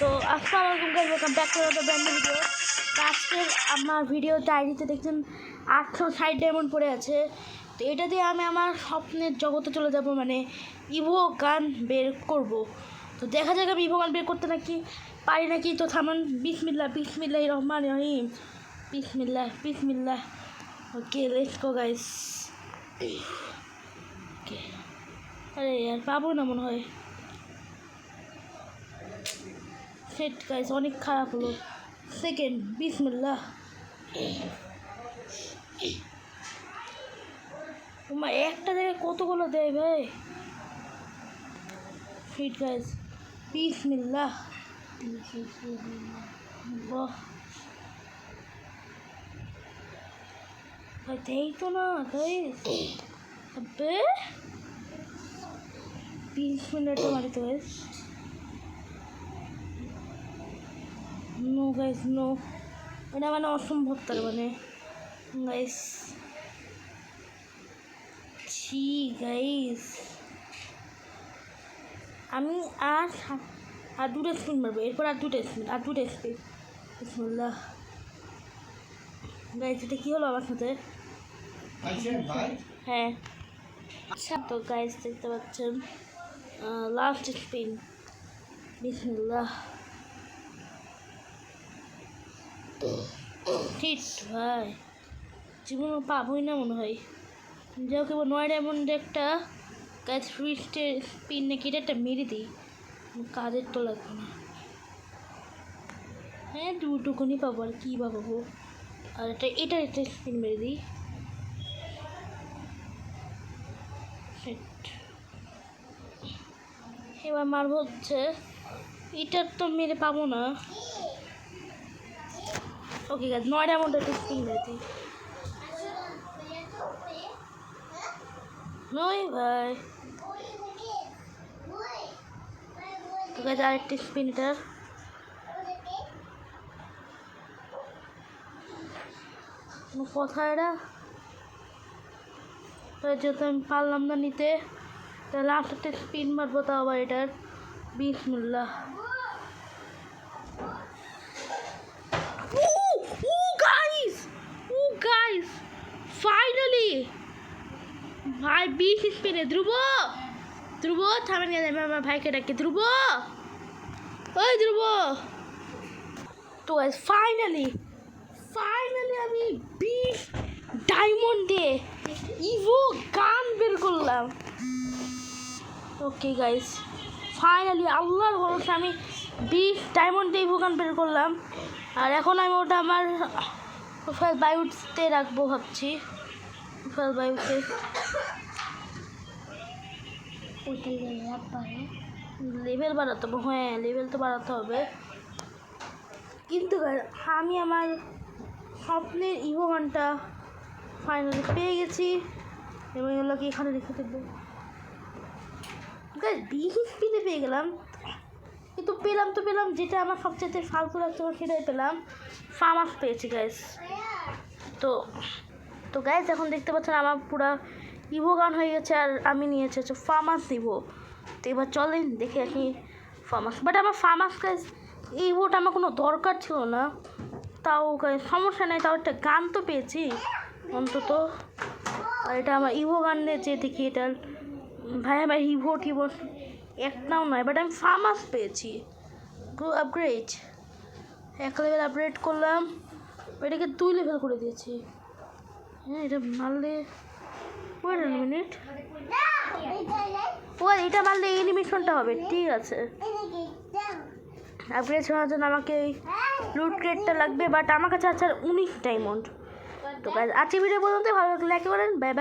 তো আসসালামু আলাইকুম guys, welcome back to another brand new video. আজকের আমার ভিডিও ডায়েরিতে দেখছেন 860 ডায়মন্ড পড়ে আছে। তো এটা দিয়ে আমি আমার স্বপ্নের জগতে চলে যাব, মানে ইভো গান বের করব। তো দেখা যাক আমি ইভো গান বের করতে নাকি পারি নাকি। তো থামান, বিসমিল্লাহ বিসমিল্লাহির রহমানির রহিম, বিসমিল্লাহ বিসমিল্লাহ। ওকে, লেটস গো গাইস। ওকে, আরে আর পাবো না মনে হয়। সেট গাইস, অনেক খারাপ হলো। সেকেন্ড, বিসমিল্লাহ। তোমার একটা জায়গায় কতগুলো দেয় ভাই। ফিট গাইস, বিসমিল্লাহ। বাহ ভাই, দেই তো না গাইস। আবে 20 মিনিটে মারি তো গাইস। নো গাইস, নো, এটা মানে অসম্ভব। তার মানে গাইস, ছি গাইস, আমি আর দুটো স্পিন মারবো, এরপর আর দুটো স্পিন বিসমিল্লাহ। গাইস, এটা কী হলো আমার সাথে? হ্যাঁ আচ্ছা, তো গাইস দেখতে পাচ্ছেন লাস্ট স্পিন, বিসমিল্লাহ। ঠিক ভাই, জীবনে পাবোই না মনে হয়। যাও কেবল 9 ডায়মন্ড একটা গাছ ফ্রিস্টের স্পিন নাকি এটা একটা মেরে দিই, কাজের তো লাগবে না। হ্যাঁ, দুটুকুনি পাবো, আর কী বা পাবো। আর এটা একটা স্পিন মেরে দিই। এবার মারবো হচ্ছে এটার, তো মেরে পাবো না। ওকে গাছ, 9 ডায়মন্ড একটা স্পিন মেরে দিই। নয় ভাই, তো গাছ আরেকটি স্পিন, এটার কথা এটা। যেহেতু আমি পারলাম না নিতে, তাহলে লাস্ট একটা স্পিন মারবো, তাও আবার এটার, বিসমিল্লাহ। গাইস ফাইনালি ভাই 20 স্পিনে ধ্রুব থামেন গেছে। আমি আমার ভাইকে ডাকি, ধ্রুব, ওই ধ্রুব। তো গাইস ফাইনালি আমি 20 ডায়মন্ড দিয়ে ইভো গান বের করলাম। ওকে গাইস, ফাইনালি আল্লাহর ভরসা আমি 20 ডায়মন্ড দিয়ে ইভো গান বের করলাম। আর এখন আমি ওটা আমার প্রোফাইল বায়োতে রাখবো ভাবছি। প্রোফাইল বায়োতে লেভেল বাড়াতে হবে। হ্যাঁ, লেভেল তো বাড়াতে হবে, কিন্তু আমি আমার স্বপ্নের ইভো গানটা ফাইনালি পেয়ে গেছি। এবং এগুলোকে এখানে রেখে দেবো। 20 স্পিনে পেয়ে গেলাম, কিন্তু পেলাম যেটা আমার সবচেয়ে ফালতু লাগছে সেটাই পেলাম। ফার্মাস পেয়েছি গাইস। তো গাইস, এখন দেখতে পাচ্ছেন আমার পুরা ইভো গান হয়ে গেছে, আর আমি নিয়েছি হচ্ছে ফার্মাস ইভো। তো এবার চলেন দেখে আসি ফার্মাস। বাট আমার ফার্মাস গাইস ইভোটা আমার কোনো দরকার ছিল না, তাও গাইস সমস্যা নেই, তাও একটা গান তো পেয়েছি অন্তত। আর এটা আমার ইভো গান যে দেখি, এটা ভাই আমার ইভো একটাও নয়, বাট আমি ফার্মাস পেয়েছি। গো আপগ্রেড, 1 লেভেল আপগ্রেড করলাম, এটাকে 2 লেভেল করে দিয়েছি। হ্যাঁ, এটা মারলে ওয়েট আ মিনিট, ও এটা মারলে এই অ্যানিমেশনটা হবে, ঠিক আছে। আপগ্রেড হওয়ার জন্য আমাকে এই লুট ক্রেটটা লাগবে, বাট আমার কাছে আছে 19 ডায়মন্ড। তো গাইস, আজকে ভিডিও পর্যন্ত, ভালো লাগলে লাইক করেন। Bye bye.